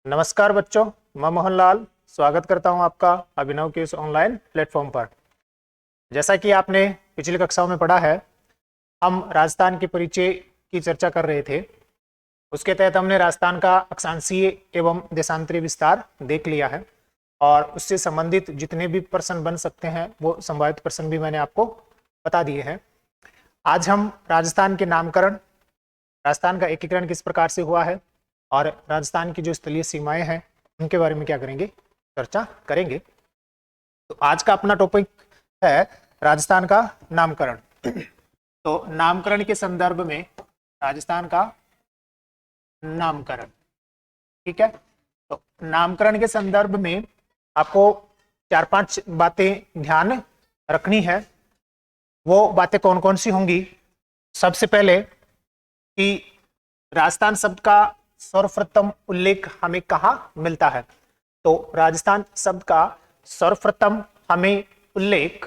नमस्कार बच्चों, मैं मोहनलाल स्वागत करता हूं आपका अभिनव के इस ऑनलाइन प्लेटफॉर्म पर। जैसा कि आपने पिछली कक्षाओं में पढ़ा है, हम राजस्थान के परिचय की चर्चा कर रहे थे। उसके तहत हमने राजस्थान का अक्षांशीय एवं देशांतरीय विस्तार देख लिया है और उससे संबंधित जितने भी प्रश्न बन सकते हैं वो संभावित प्रश्न भी मैंने आपको बता दिए हैं। आज हम राजस्थान के नामकरण, राजस्थान का एकीकरण किस प्रकार से हुआ है और राजस्थान की जो स्थलीय सीमाएं हैं उनके बारे में क्या करेंगे, चर्चा करेंगे। तो आज का अपना टॉपिक है राजस्थान का नामकरण। तो नामकरण के संदर्भ में राजस्थान का नामकरण, ठीक है। तो नामकरण के संदर्भ में आपको 4-5 बातें ध्यान रखनी है। वो बातें कौन कौन सी होंगी? सबसे पहले कि राजस्थान शब्द का सर्वप्रथम उल्लेख हमें कहाँ मिलता है। तो राजस्थान शब्द का सर्वप्रथम हमें उल्लेख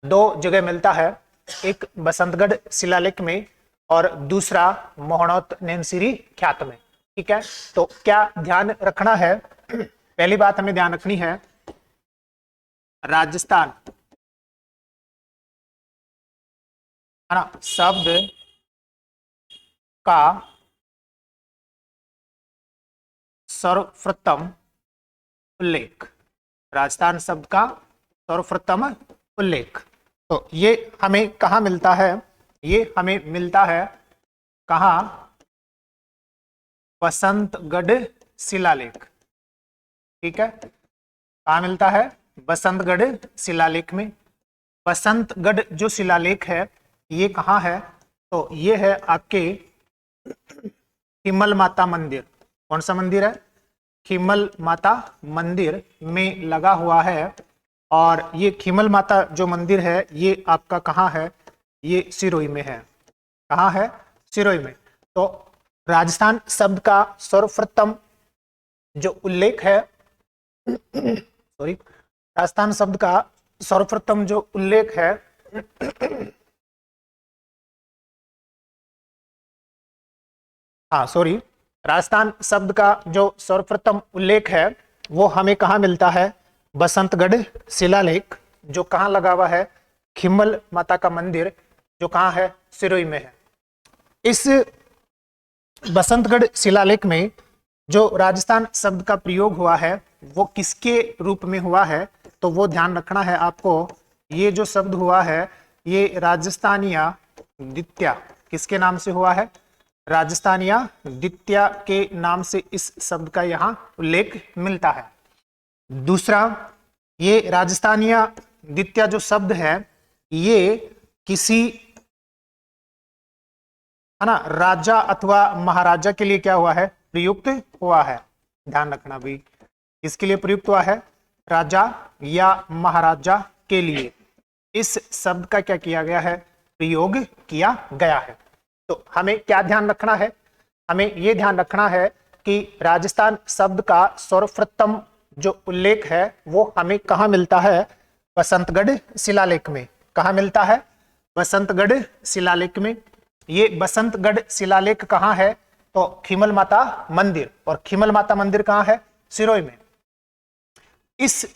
2 जगह मिलता है, एक बसंतगढ़ शिलालेख में और दूसरा मोहनोत नैनसिरी ख्यात में, ठीक है। तो क्या ध्यान रखना है? पहली बात हमें ध्यान रखनी है, राजस्थान है ना शब्द का सर्वप्रथम उल्लेख, राजस्थान शब्द का सर्वप्रथम उल्लेख। तो ये हमें कहाँ मिलता है? ये हमें मिलता है कहाँ? बसंतगढ़ शिलालेख, ठीक है। कहाँ मिलता है? बसंतगढ़ शिलालेख में। बसंतगढ़ जो शिलालेख है ये कहाँ है? तो ये है आपके खिमल माता मंदिर। कौन सा मंदिर है? खिमल माता मंदिर में लगा हुआ है। और ये खिमल माता जो मंदिर है ये आपका कहाँ है? ये सिरोही में है। कहाँ है? सिरोही में। तो राजस्थान शब्द का सर्वप्रथम जो उल्लेख है सॉरी, राजस्थान शब्द का सर्वप्रथम जो उल्लेख है राजस्थान शब्द का जो सर्वप्रथम उल्लेख है वो हमें कहाँ मिलता है? बसंतगढ़ शिलालेख, जो कहाँ लगा हुआ है? खिमल माता का मंदिर, जो कहाँ है? सिरोही में है। इस बसंतगढ़ शिलालेख में जो राजस्थान शब्द का प्रयोग हुआ है वो किसके रूप में हुआ है? तो वो ध्यान रखना है आपको। ये जो शब्द हुआ है ये राजस्थानिया द्वितीया, किसके नाम से हुआ है? राजस्थानिया द्वितीया के नाम से इस शब्द का यहाँ उल्लेख मिलता है। दूसरा, ये राजस्थानिया द्वितीया जो शब्द है ये किसी है ना राजा अथवा महाराजा के लिए क्या हुआ है? प्रयुक्त हुआ है। ध्यान रखना भी, किसके लिए प्रयुक्त हुआ है? राजा या महाराजा के लिए इस शब्द का क्या किया गया है? प्रयोग किया गया है। तो हमें क्या ध्यान रखना है? हमें यह ध्यान रखना है कि राजस्थान शब्द का सर्वप्रथम जो उल्लेख है वो हमें कहाँ मिलता है? बसंतगढ़ शिलालेख में। कहाँ मिलता है? बसंतगढ़ शिलालेख में। ये बसंतगढ़ शिलालेख कहाँ है? तो खिमल माता मंदिर, और खिमल माता मंदिर कहाँ है? सिरोही में। इस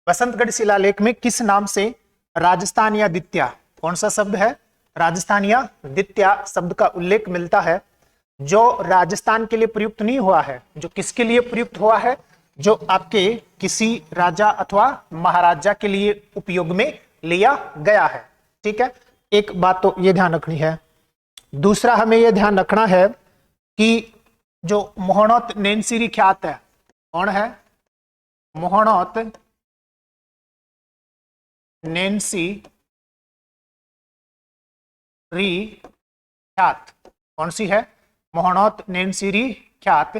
बसंतगढ़ शिलालेख में किस नाम से राजस्थानिया द्वितीया, कौन सा शब्द है? राजस्थानिया द्वितीया शब्द का उल्लेख मिलता है, जो राजस्थान के लिए प्रयुक्त नहीं हुआ है। जो किसके लिए प्रयुक्त हुआ है? जो आपके किसी राजा अथवा महाराजा के लिए उपयोग में लिया गया है, ठीक है। एक बात तो ये ध्यान रखनी है। दूसरा हमें यह ध्यान रखना है कि जो मोहनोत नैनसिरी ख्यात है, कौन है? मोहनोत नैनसिरी ख्यात कौन सी है? मोहनोत नैनसिरी ख्यात,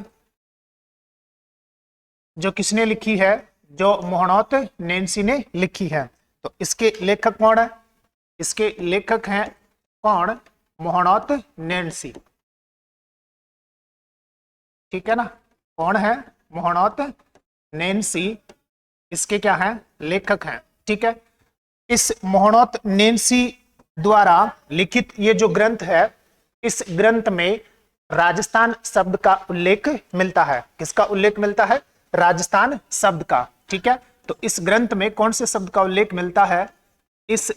जो किसने लिखी है? जो मोहनोत नैनसी ने लिखी है। तो इसके लेखक कौन है? इसके लेखक हैं कौन? मोहनोत नैनसी, ठीक है ना। कौन है? मोहनोत नैनसी, इसके क्या हैं? लेखक हैं, ठीक है। इस मोहनोत नैनसी द्वारा लिखित ये जो ग्रंथ है, इस ग्रंथ में राजस्थान शब्द का उल्लेख मिलता है। किसका उल्लेख मिलता है? राजस्थान शब्द का। ठीक है, तो इस ग्रंथ में कौन से शब्द का उल्लेख मिलता है? इस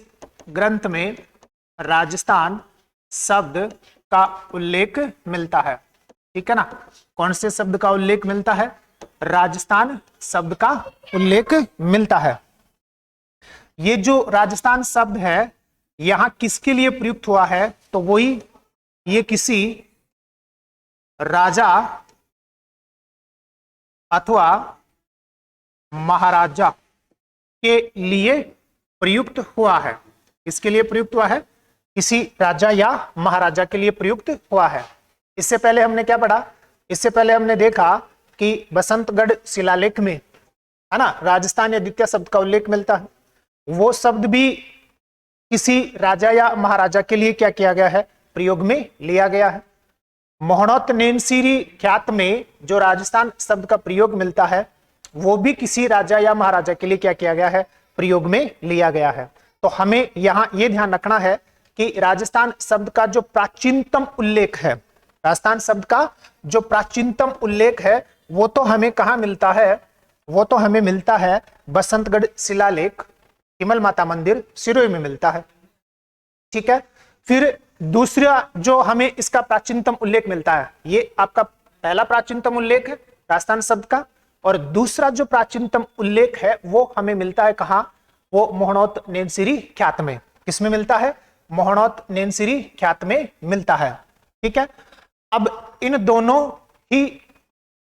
ग्रंथ में राजस्थान शब्द का उल्लेख मिलता है। ठीक है ना, कौन से शब्द का उल्लेख मिलता है? राजस्थान शब्द का उल्लेख मिलता है। ये जो राजस्थान शब्द है यहां किसके लिए प्रयुक्त हुआ है? तो वही ये किसी राजा अथवा महाराजा के लिए प्रयुक्त हुआ है। किसके लिए प्रयुक्त हुआ है? किसी राजा या महाराजा के लिए प्रयुक्त हुआ है। इससे पहले हमने क्या पढ़ा? इससे पहले हमने देखा कि बसंतगढ़ शिलालेख में, है ना, राजस्थान या द्वितीय शब्द का उल्लेख मिलता है। वो शब्द भी किसी राजा या महाराजा के लिए क्या किया गया है? प्रयोग में लिया गया है। मोहनोत नेनसीरी ख्यात में जो राजस्थान शब्द का प्रयोग मिलता है वो भी किसी राजा या महाराजा के लिए क्या किया गया है? प्रयोग में लिया गया है। तो हमें यहां यह ध्यान रखना है कि राजस्थान शब्द का जो प्राचीनतम उल्लेख है, राजस्थान शब्द का जो प्राचीनतम उल्लेख है वो तो हमें कहां मिलता है? वो तो हमें मिलता है बसंतगढ़ शिलालेख हिमल माता मंदिर सिरोही में मिलता है। ठीक है, फिर दूसरा जो हमें इसका प्राचीनतम उल्लेख मिलता है, ये आपका पहला प्राचीनतम उल्लेख है राजस्थान शब्द का, और दूसरा जो प्राचीनतम उल्लेख है वो हमें मिलता है कहां? वो मोहनोत नेनसिरी ख्यात में। किसमें मिलता है? मोहनोत नेनसिरी ख्यात में मिलता है। ठीक है, अब इन दोनों ही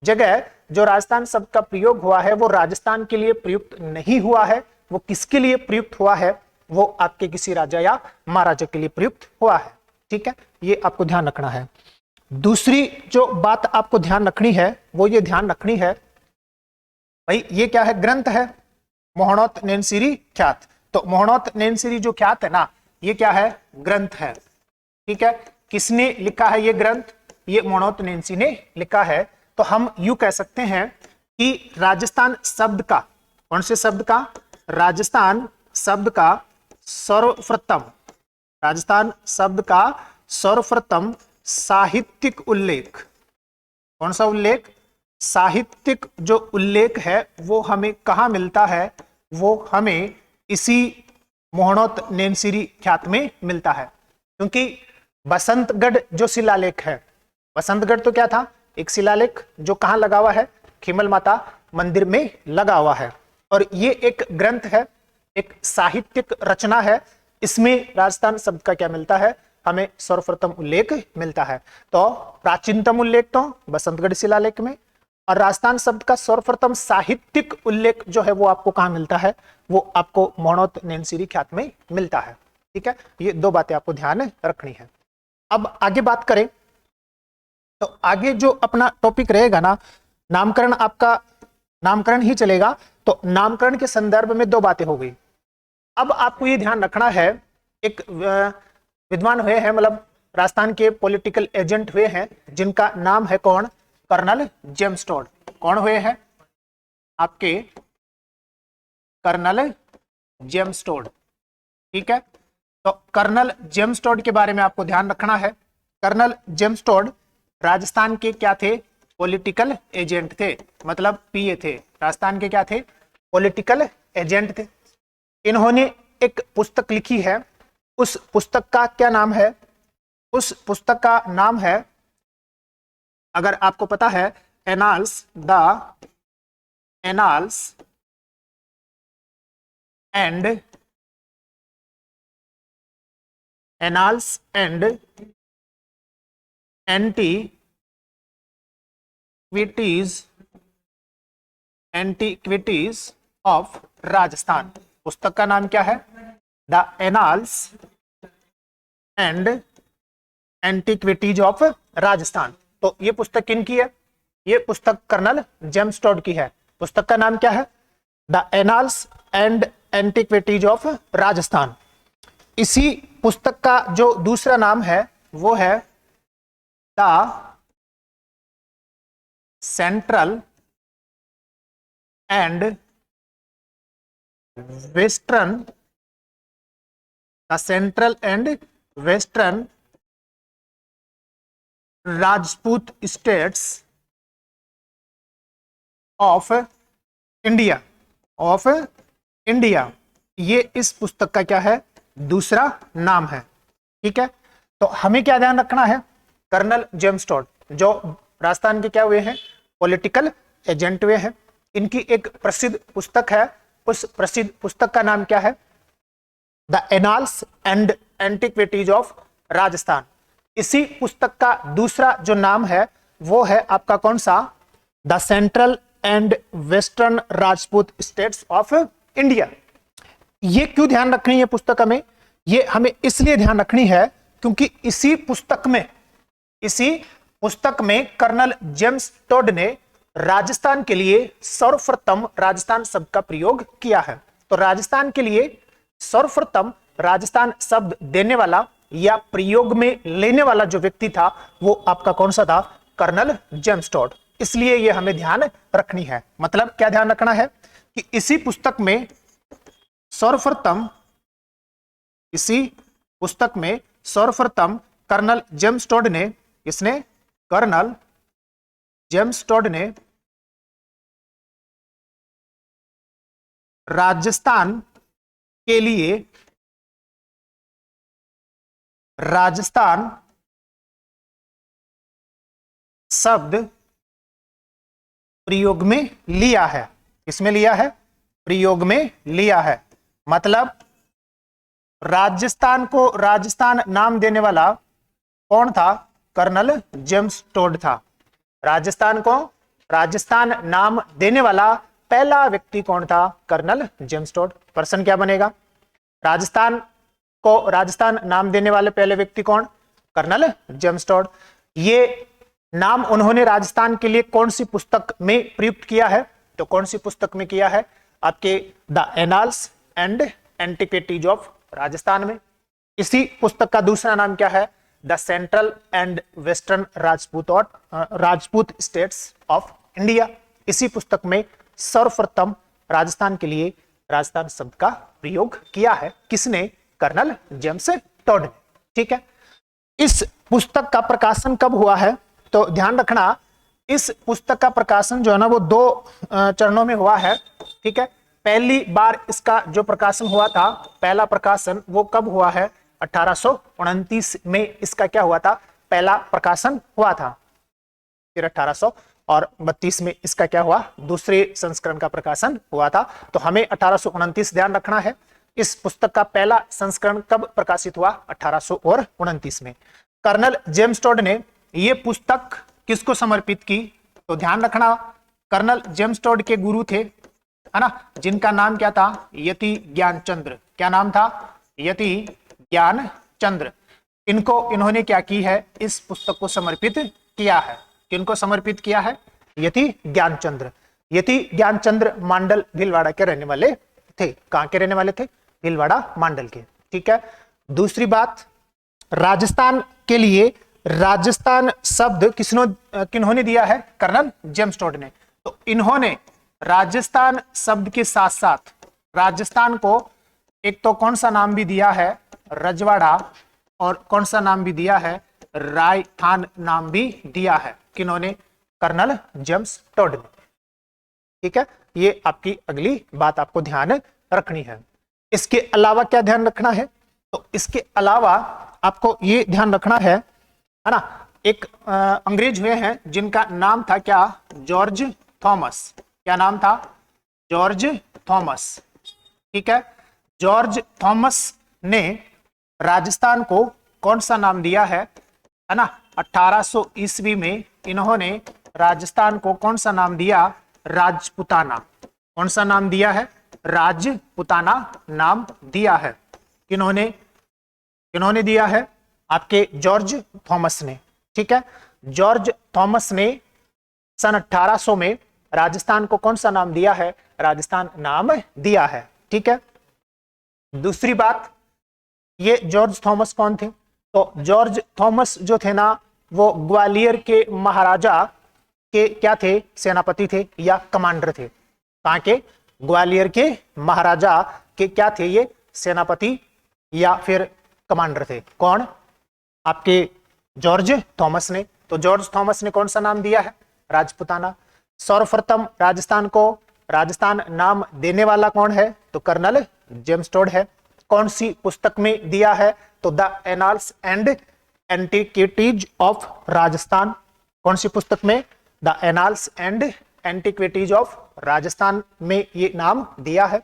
जगह जो राजस्थान शब्द का प्रयोग हुआ है वो राजस्थान के लिए प्रयुक्त नहीं हुआ है। वो किसके लिए प्रयुक्त हुआ है? वो आपके किसी राजा या महाराजा के लिए प्रयुक्त हुआ है। ठीक है, ये आपको ध्यान रखना है। दूसरी जो बात आपको ध्यान रखनी है वो ये ध्यान रखनी है, भाई ये क्या है? ग्रंथ है मोहनोत नेनसिरी ख्यात। तो मोहनोत नेनसिरी जो ख्यात है ना, ये क्या है? ग्रंथ है। ठीक है, किसने लिखा है ये ग्रंथ? ये मोहनोत नेनसी ने लिखा है। तो हम यूं कह सकते हैं कि राजस्थान शब्द का, कौन से शब्द का? राजस्थान शब्द का सर्वप्रथम, राजस्थान शब्द का सर्वप्रथम साहित्यिक उल्लेख, कौन सा उल्लेख? साहित्यिक जो उल्लेख है वो हमें कहां मिलता है? वो हमें इसी मोहनोत नेनसिरी ख्यात में मिलता है। क्योंकि बसंतगढ़ जो शिलालेख है, बसंतगढ़ तो क्या था? एक शिलालेख जो कहां लगा हुआ है? खिमल माता मंदिर में लगा हुआ है। और ये एक ग्रंथ है, एक साहित्यिक रचना है। इसमें राजस्थान शब्द का क्या मिलता है? हमें सर्वप्रथम उल्लेख मिलता है। तो प्राचीनतम उल्लेख तो बसंतगढ़ शिलालेख में, और राजस्थान शब्द का सर्वप्रथम साहित्यिक उल्लेख जो है वो आपको कहां मिलता है? वो आपको मोहनोत नेनसिरी ख्यात में मिलता है। ठीक है, ये दो बातें आपको ध्यान रखनी है। अब आगे बात करें तो आगे जो अपना टॉपिक रहेगा ना, नामकरण, आपका नामकरण ही चलेगा। तो नामकरण के संदर्भ में दो बातें हो गई। अब आपको ये ध्यान रखना है, एक विद्वान हुए हैं, मतलब राजस्थान के पॉलिटिकल एजेंट हुए हैं जिनका नाम है कौन? Colonel James Tod. कौन हुए हैं? आपके कर्नल जेम्स टोड। ठीक है, तो कर्नल जेम्स टोड के बारे में आपको ध्यान रखना है। कर्नल जेम्स टोड राजस्थान के क्या थे? पॉलिटिकल एजेंट थे, मतलब पीए थे। राजस्थान के क्या थे? पॉलिटिकल एजेंट थे। इन्होंने एक पुस्तक लिखी है, उस पुस्तक का क्या नाम है? उस पुस्तक का नाम है, अगर आपको पता है, annals and antiquities of Rajasthan. पुस्तक का नाम क्या है? The annals and antiquities of Rajasthan. तो ये पुस्तक किनकी है? ये पुस्तक कर्नल जेम्स टोड की है। पुस्तक का नाम क्या है? The annals and antiquities of Rajasthan. इसी पुस्तक का जो दूसरा नाम है वो है the central and western antiquities Rajput states of India, of India, ये इस पुस्तक का क्या है, दूसरा नाम है। ठीक है, तो हमें क्या ध्यान रखना है, कर्नल जेम्स टॉड जो राजस्थान के क्या हुए हैं, पॉलिटिकल एजेंट हुए हैं, इनकी एक प्रसिद्ध पुस्तक है, उस प्रसिद्ध पुस्तक का नाम क्या है, the annals and antiquities of Rajasthan. इसी पुस्तक का दूसरा जो नाम है वो है आपका कौन सा, the central and western Rajput states of India. ये क्यों ध्यान रखनी है पुस्तक हमें, ये हमें इसलिए ध्यान रखनी है क्योंकि इसी पुस्तक में कर्नल जेम्स टॉड ने राजस्थान के लिए सर्वप्रथम राजस्थान शब्द का प्रयोग किया है। तो राजस्थान के लिए सर्वप्रथम राजस्थान शब्द देने वाला या प्रयोग में लेने वाला जो व्यक्ति था वो आपका कौन सा था, कर्नल जेम्स टॉड। इसलिए ये हमें ध्यान रखनी है। मतलब क्या ध्यान रखना है कि इसी पुस्तक में सर्वप्रथम कर्नल जेम्स टॉड ने, इसने कर्नल जेम्स टॉड ने राजस्थान के लिए राजस्थान शब्द प्रयोग में लिया है। किसमें लिया है, प्रयोग में लिया है। मतलब राजस्थान को राजस्थान नाम देने वाला कौन था, कर्नल जेम्स टॉड था। राजस्थान को राजस्थान नाम देने वाला पहला व्यक्ति कौन था, कर्नल जेम्स टॉड। पर्सन क्या बनेगा, राजस्थान को राजस्थान नाम देने वाले पहले व्यक्ति कौन, कर्नल जेम्स टॉड। ये नाम उन्होंने राजस्थान के लिए कौन सी पुस्तक में प्रयुक्त किया है, तो कौन सी पुस्तक में किया है, आपके the annals and antiquities of Rajasthan में। इसी पुस्तक का दूसरा नाम क्या है, the central and western Rajput states of India. इसी पुस्तक में सर्वप्रथम राजस्थान के लिए राजस्थान शब्द का प्रयोग किया है। किसने, कर्नल जेम्स टॉड ने। ठीक है, इस पुस्तक का प्रकाशन कब हुआ है, तो ध्यान रखना इस पुस्तक का प्रकाशन जो है ना वो 2 चरणों में हुआ है। ठीक है, पहली बार इसका जो प्रकाशन हुआ था, पहला प्रकाशन वो कब हुआ है, 1829 में इसका क्या हुआ था, पहला प्रकाशन हुआ था। फिर 1832 में इसका क्या हुआ, दूसरे संस्करण का प्रकाशन हुआ था। तो हमें 1829 ध्यान रखना है। इस पुस्तक का पहला संस्करण कब प्रकाशित हुआ, 1829 में। कर्नल जेम्स टॉड ने यह पुस्तक किसको समर्पित की, तो ध्यान रखना कर्नल जेम्स टॉड के गुरु थे, है ना, जिनका नाम क्या था, यति ज्ञानचंद्र। क्या नाम था, यति ज्ञानचंद्र। इन्होंने क्या की है, इस पुस्तक को समर्पित किया है। किनको समर्पित किया है, यति ज्ञानचंद्र। यति ज्ञानचंद्र मांडल भीलवाड़ा के रहने वाले थे। कहां के रहने वाले थे, भीलवाड़ा मांडल के। ठीक है, दूसरी बात, राजस्थान के लिए राजस्थान शब्द किन्होंने दिया है, कर्नल जेम्स टॉड ने। तो इन्होंने राजस्थान शब्द के साथ साथ राजस्थान को एक तो कौन सा नाम भी दिया है, रजवाड़ा, और कौन सा नाम भी दिया है, रायथान नाम भी दिया है। किन्होंने, कर्नल जेम्स टॉड ने। ठीक है, ये आपकी अगली बात आपको ध्यान रखनी है। इसके अलावा क्या ध्यान रखना है, तो इसके अलावा आपको ये ध्यान रखना है ना, एक अंग्रेज हुए हैं जिनका नाम था क्या, जॉर्ज थॉमस। क्या नाम था, जॉर्ज थॉमस। ठीक है, जॉर्ज थॉमस ने राजस्थान को कौन सा नाम दिया है ना, 1800 ईस्वी में इन्होंने राजस्थान को कौन सा नाम दिया, राजपुताना। कौन सा नाम दिया है, राजपुताना नाम दिया है। किन्होंने दिया है, आपके जॉर्ज थॉमस ने। ठीक है, जॉर्ज थॉमस ने सन 1800 में राजस्थान को कौन सा नाम दिया है, राजस्थान नाम दिया है। ठीक है, दूसरी बात, ये जॉर्ज थॉमस कौन थे, तो जॉर्ज थॉमस जो थे ना, वो ग्वालियर के महाराजा के क्या थे, सेनापति थे या कमांडर थे। कहां के, ग्वालियर के महाराजा के क्या थे, ये सेनापति या फिर कमांडर थे। कौन, आपके जॉर्ज थॉमस ने। तो जॉर्ज थॉमस ने कौन सा नाम दिया है? राजपुताना। सर्वप्रथम राजस्थान को राजस्थान नाम देने वाला कौन है? तो कर्नल जेम्स टोड है। कौन सी पुस्तक में दिया है? तो the annals and antiquities of Rajasthan. कौन सी पुस्तक में? The annals and antiquities of Rajasthan में ये नाम दिया है।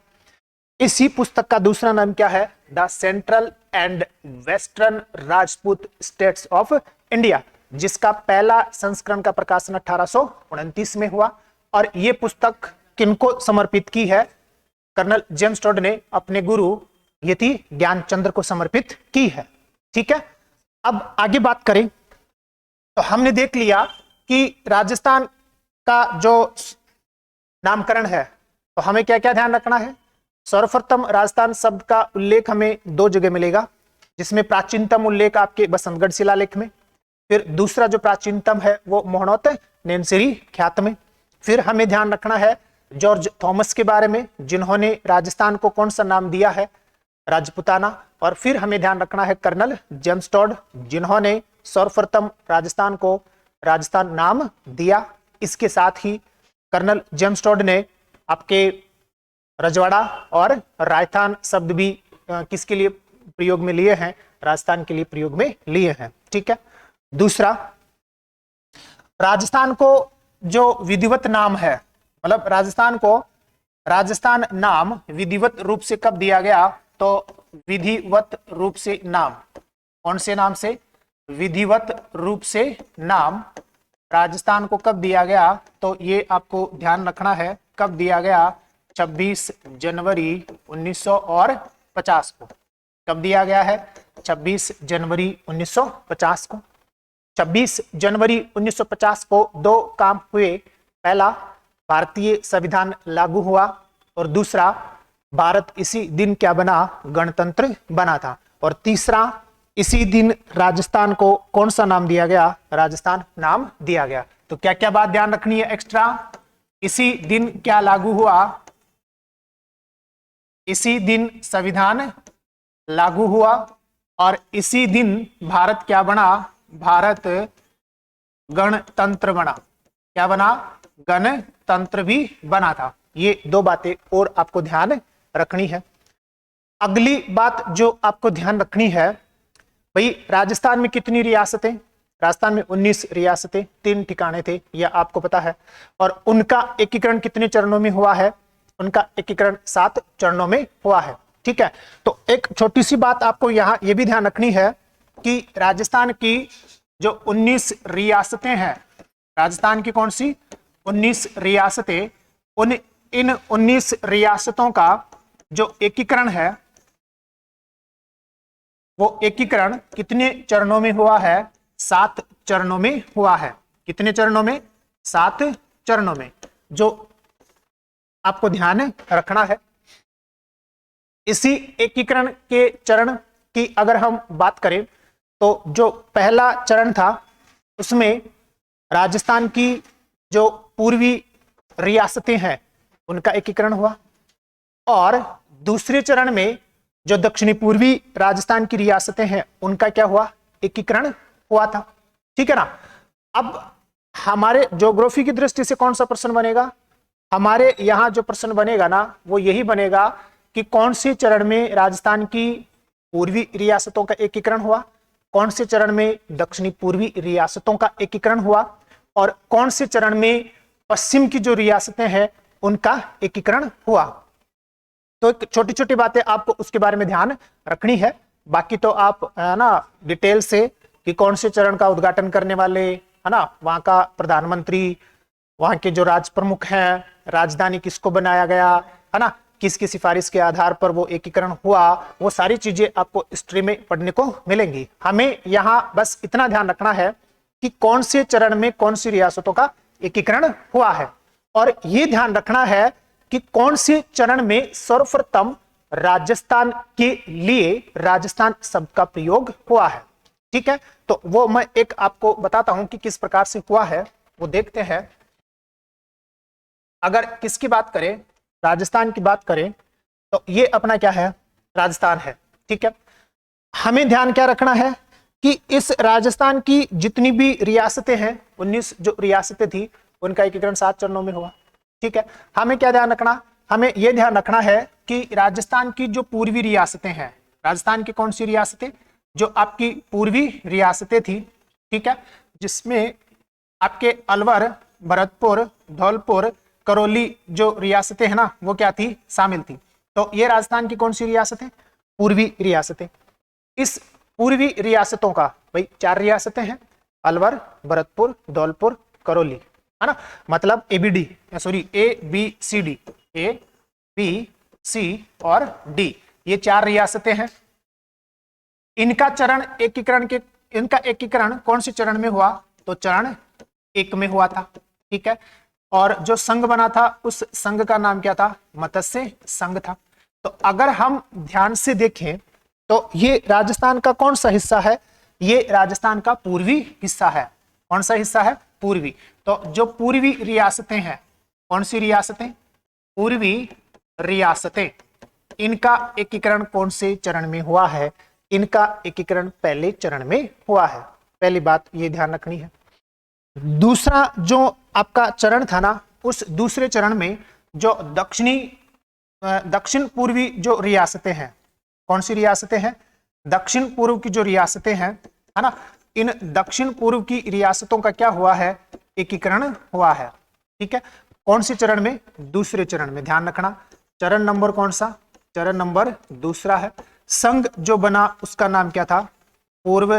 इसी पुस्तक का दूसरा नाम क्या है? The central and western Rajput states of India, जिसका पहला संस्करण का प्रकाशन 1829 में हुआ। और ये पुस्तक किनको समर्पित की है? कर्नल जेम्स टोड ने अपने गुरु यति ज्ञानचंद्र को समर्पित की है। ठीक है, अब आगे बात करें तो हमने देख लिया कि राजस्थान का जो नामकरण है तो हमें क्या क्या ध्यान रखना है। सर्वप्रथम राजस्थान शब्द का उल्लेख हमें दो जगह मिलेगा, जिसमें प्राचीनतम उल्लेख आपके बसंतगढ़ शिलालेख में, फिर दूसरा जो प्राचीनतम है वो मोहनोत नैनसिरी ख्यात में। फिर हमें ध्यान रखना है जॉर्ज थॉमस के बारे में, जिन्होंने राजस्थान को कौन सा नाम दिया है? राजपुताना। और फिर हमें ध्यान रखना है कर्नल जेम्स टोड, जिन्होंने सर्वप्रथम राजस्थान को राजस्थान नाम दिया। इसके साथ ही कर्नल जेम्स टोड ने आपके रजवाड़ा और राजस्थान शब्द भी किसके लिए प्रयोग में लिए हैं? राजस्थान के लिए प्रयोग में लिए हैं। ठीक है, दूसरा, राजस्थान को जो विधिवत नाम है, मतलब राजस्थान को राजस्थान नाम विधिवत रूप से कब दिया गया? तो विधिवत रूप से नाम, कौन से नाम से? विधिवत रूप से नाम राजस्थान को कब दिया गया? तो ये आपको ध्यान रखना है, कब दिया गया? 26 जनवरी 1950 को। कब दिया गया है? 26 जनवरी 1950 को। 26 जनवरी 1950 को दो काम हुए। पहला, भारतीय संविधान लागू हुआ, और दूसरा, भारत इसी दिन क्या बना? गणतंत्र बना था। और तीसरा, इसी दिन राजस्थान को कौन सा नाम दिया गया? राजस्थान नाम दिया गया। तो क्या क्या बात ध्यान रखनी है एक्स्ट्रा? इसी दिन क्या लागू हुआ? इसी दिन संविधान लागू हुआ, और इसी दिन भारत क्या बना? भारत गणतंत्र बना। क्या बना? गणतंत्र भी बना था। ये दो बातें और आपको ध्यान रखनी है। अगली बात जो आपको ध्यान रखनी है, भाई राजस्थान में कितनी रियासतें? राजस्थान में 19 रियासतें, 3 ठिकाने थे, यह आपको पता है। और उनका एकीकरण कितने चरणों में हुआ है? उनका एकीकरण 7 चरणों में हुआ है। ठीक है, तो एक छोटी सी बात आपको यहाँ ये भी ध्यान रखनी है कि राजस्थान की जो 19 रियासतें हैं, राजस्थान की कौन सी? 19 रियासतें, इन 19 रियासतों का जो एकीकरण है वो एकीकरण कितने चरणों में हुआ है? 7 चरणों में हुआ है। कितने चरणों में? 7 चरणों में, जो आपको ध्यान रखना है। इसी एकीकरण के चरण की अगर हम बात करें तो जो पहला चरण था उसमें राजस्थान की जो पूर्वी रियासतें हैं उनका एकीकरण हुआ, और दूसरे चरण में जो दक्षिणी पूर्वी राजस्थान की रियासतें हैं उनका क्या हुआ? एकीकरण हुआ था। ठीक है ना। अब हमारे ज्योग्राफी की दृष्टि से कौन सा प्रश्न बनेगा? हमारे यहां जो प्रश्न बनेगा ना वो यही बनेगा कि कौन से चरण में राजस्थान की पूर्वी रियासतों का एकीकरण हुआ, कौन से चरण में दक्षिणी पूर्वी रियासतों का एकीकरण हुआ, और कौन से चरण में पश्चिम की जो रियासतें हैं उनका एकीकरण हुआ। तो छोटी छोटी बातें आपको उसके बारे में ध्यान रखनी है। बाकी तो आप है ना डिटेल से कि कौन से चरण का उद्घाटन करने वाले है ना, वहां का प्रधानमंत्री, वहां के जो राज प्रमुख हैं, राजधानी किसको बनाया गया है ना, किसकी सिफारिश के आधार पर वो एकीकरण हुआ, वो सारी चीजें आपको हिस्ट्री में पढ़ने को मिलेंगी। हमें यहाँ बस इतना ध्यान रखना है कि कौन से चरण में कौन सी रियासतों का एकीकरण हुआ है, और ये ध्यान रखना है कि कौन से चरण में सर्वप्रथम राजस्थान के लिए राजस्थान शब्द का प्रयोग हुआ है। ठीक है, तो वो मैं एक आपको बताता हूं कि किस प्रकार से हुआ है, वो देखते हैं। अगर किसकी बात करें, राजस्थान की बात करें, तो ये अपना क्या है? राजस्थान है। ठीक है, हमें ध्यान क्या रखना है कि इस राजस्थान की जितनी भी रियासतें हैं, 19 जो रियासतें थी, उनका एकीकरण 7 चरणों में हुआ। ठीक है, हमें क्या ध्यान रखना, हमें यह ध्यान रखना है कि राजस्थान की जो पूर्वी रियासतें हैं, राजस्थान की कौन सी रियासतें, जो आपकी पूर्वी रियासतें थी, ठीक है, जिसमें आपके अलवर, भरतपुर, धौलपुर, करौली जो रियासतें हैं ना, वो क्या थी, शामिल थी। तो ये राजस्थान की कौन सी रियासतें, पूर्वी रियासतें। इस पूर्वी रियासतों का भाई 4 रियासतें हैं, अलवर, भरतपुर, धौलपुर, करौली, है ना, मतलब ABD, सॉरी ABCD, ABC और D, ये 4 रियासतें हैं। इनका चरण एकीकरण के, इनका एकीकरण कौन से चरण में हुआ, तो चरण 1 में हुआ था। ठीक है, और जो संघ बना था उस संघ का नाम क्या था, मत्स्य संघ था। तो अगर हम ध्यान से देखें तो ये राजस्थान का कौन सा हिस्सा है, ये राजस्थान का पूर्वी हिस्सा है। कौन सा हिस्सा है, पूर्वी। तो जो पूर्वी रियासतें हैं, कौन सी रियासतें, पूर्वी रियासतें, इनका एकीकरण कौन से चरण में हुआ है, इनका एकीकरण पहले चरण में हुआ है। पहली बात ये ध्यान रखनी है। दूसरा जो आपका चरण था ना, उस दूसरे चरण में जो दक्षिण पूर्वी जो रियासतें हैं, कौन सी रियासतें हैं, दक्षिण पूर्व की जो रियासतें हैं, है ना, इन दक्षिण पूर्व की रियासतों का क्या हुआ है, एकीकरण हुआ है। ठीक है, कौन से चरण में, दूसरे चरण में। ध्यान रखना, चरण नंबर कौन सा, चरण नंबर दूसरा है। संघ जो बना उसका नाम क्या था, पूर्व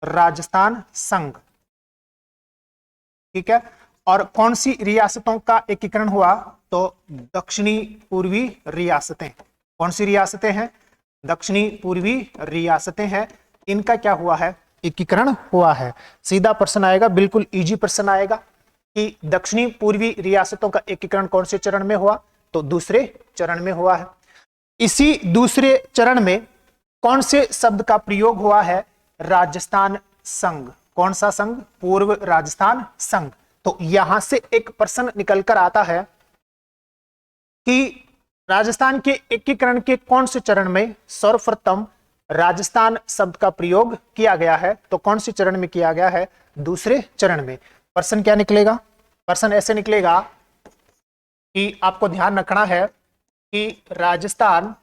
राजस्थान संघ। ठीक है, और कौन सी रियासतों का एकीकरण हुआ, तो दक्षिणी पूर्वी रियासतें। कौन सी रियासतें हैं, दक्षिणी पूर्वी रियासतें हैं, इनका क्या हुआ है, एकीकरण हुआ है। सीधा प्रश्न आएगा, बिल्कुल इजी प्रश्न आएगा कि दक्षिणी पूर्वी रियासतों का एकीकरण कौन से चरण में हुआ, तो दूसरे चरण में हुआ है। इसी दूसरे चरण में कौन से शब्द का प्रयोग हुआ है, राजस्थान संघ। कौन सा संघ, पूर्व राजस्थान संघ। तो यहां से एक प्रश्न निकलकर आता है कि राजस्थान के एकीकरण के कौन से चरण में सर्वप्रथम राजस्थान शब्द का प्रयोग किया गया है, तो कौन से चरण में किया गया है, दूसरे चरण में। प्रश्न क्या निकलेगा, प्रश्न ऐसे निकलेगा कि आपको ध्यान रखना है कि राजस्थान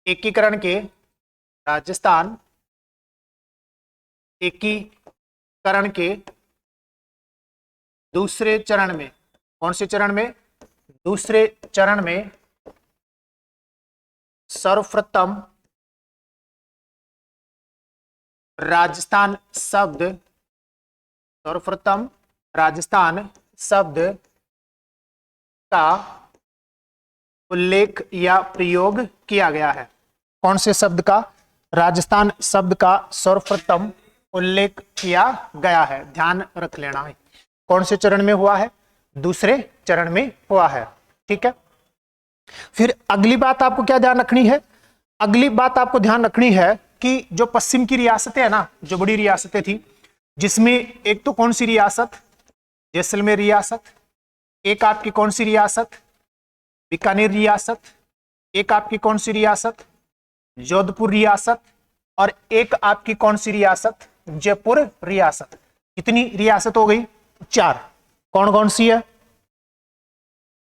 एकीकरण के, राजस्थान एकीकरण के दूसरे चरण में, कौन से चरण में, दूसरे चरण में सर्वप्रथम राजस्थान शब्द, सर्वप्रथम राजस्थान शब्द का उल्लेख या प्रयोग किया गया है। कौन से शब्द का, राजस्थान शब्द का सर्वप्रथम उल्लेख किया गया है, ध्यान रख लेना है। कौन से चरण में हुआ है, दूसरे चरण में हुआ है। ठीक है, फिर अगली बात आपको क्या ध्यान रखनी है, अगली बात आपको ध्यान रखनी है कि जो पश्चिम की रियासतें है ना, जो बड़ी रियासतें थी, जिसमें एक तो कौन सी रियासत, जैसलमेर रियासत, एक आपकी कौन सी रियासत, बीकानेर रियासत, एक आपकी कौन सी रियासत, जोधपुर रियासत, और एक आपकी कौन सी रियासत, जयपुर रियासत। कितनी रियासत हो गई, 4। कौन कौन सी है,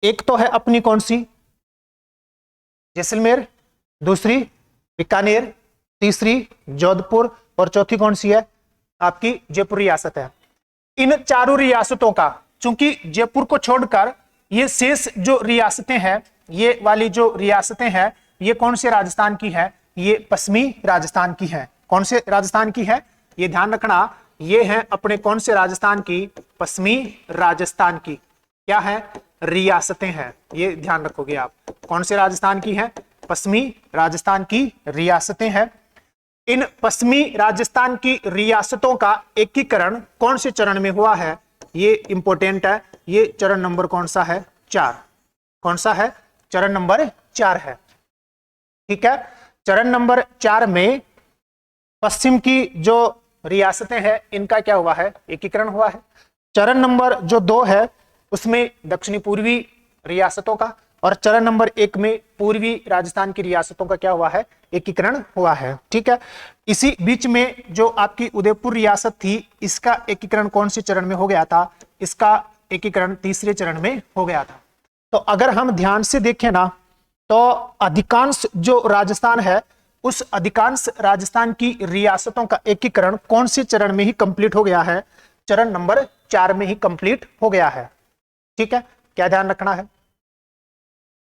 एक तो है अपनी कौन सी, जैसलमेर, दूसरी बीकानेर, तीसरी जोधपुर, और चौथी कौन सी है, आपकी जयपुर रियासत है। इन चारों रियासतों का, चूंकि जयपुर को छोड़कर ये शेष जो रियासतें हैं, ये वाली जो रियासतें हैं, ये कौन से राजस्थान की है, ये पश्चिमी राजस्थान की है। कौन से राजस्थान की है, ये ध्यान रखना, ये है अपने कौन से राजस्थान की, पश्चिमी राजस्थान की क्या है, रियासतें हैं। ये ध्यान रखोगे आप, कौन से राजस्थान की है, पश्चिमी राजस्थान की रियासतें हैं। इन पश्चिमी राजस्थान की रियासतों का एकीकरण कौन से चरण में हुआ है, ये इंपॉर्टेंट है। ये चरण नंबर कौन सा है, 4। कौन सा है, चरण नंबर 4 है। ठीक है, चरण नंबर 4 में पश्चिम की जो रियासतें हैं, इनका क्या हुआ है, एकीकरण हुआ है। चरण नंबर जो 2 है, उसमें दक्षिणी पूर्वी रियासतों का, और चरण नंबर 1 में पूर्वी राजस्थान की रियासतों का क्या हुआ है, एकीकरण हुआ है। ठीक है, इसी बीच में जो आपकी उदयपुर रियासत थी, इसका एकीकरण कौन से चरण में हो गया था, इसका एकीकरण तीसरे चरण में हो गया था। तो अगर हम ध्यान से देखें ना, तो अधिकांश जो राजस्थान है, उस अधिकांश राजस्थान की रियासतों का एकीकरण कौन से चरण में ही कंप्लीट हो गया है, चरण नंबर 4 में ही कंप्लीट हो गया है। ठीक है, क्या ध्यान रखना है,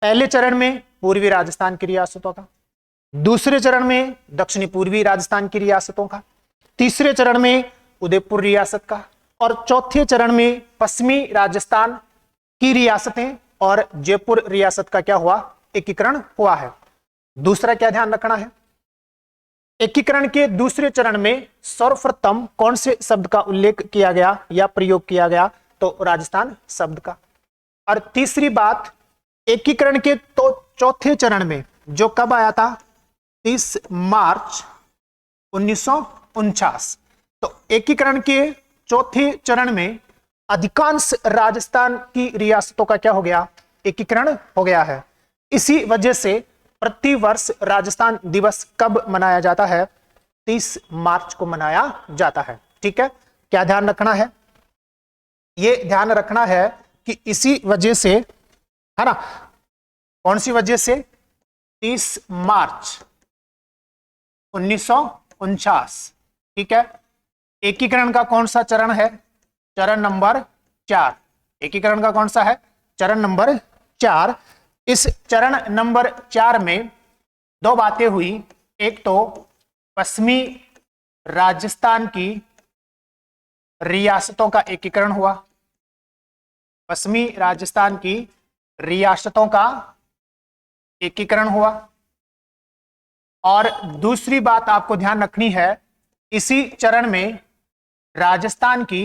पहले चरण में पूर्वी राजस्थान की रियासतों का, दूसरे चरण में दक्षिणी पूर्वी राजस्थान की रियासतों का, तीसरे चरण में उदयपुर रियासत का, और चौथे चरण में पश्चिमी राजस्थान की रियासतें और जयपुर रियासत का क्या हुआ, एकीकरण हुआ है। दूसरा क्या ध्यान रखना है, एकीकरण के दूसरे चरण में सर्वप्रथम कौन से शब्द का उल्लेख किया गया या प्रयोग किया गया, तो राजस्थान शब्द का। और तीसरी बात, एकीकरण के तो चौथे चरण में जो कब आया था, 30 मार्च 1949। तो एकीकरण के चौथे चरण में अधिकांश राजस्थान की रियासतों का क्या हो गया, एकीकरण हो गया है। इसी वजह से प्रतिवर्ष राजस्थान दिवस कब मनाया जाता है, 30 मार्च को मनाया जाता है। ठीक है, क्या ध्यान रखना है, यह ध्यान रखना है कि इसी वजह से, है ना, कौन सी वजह से, 30 मार्च 1949। ठीक है, एकीकरण का कौन सा चरण है, चरण नंबर 4। एकीकरण का कौन सा है, चरण नंबर 4। इस चरण नंबर 4 में दो बातें हुई, एक तो पश्चिमी राजस्थान की रियासतों का एकीकरण हुआ, पश्चिमी राजस्थान की रियासतों का एकीकरण हुआ, और दूसरी बात आपको ध्यान रखनी है, इसी चरण में राजस्थान की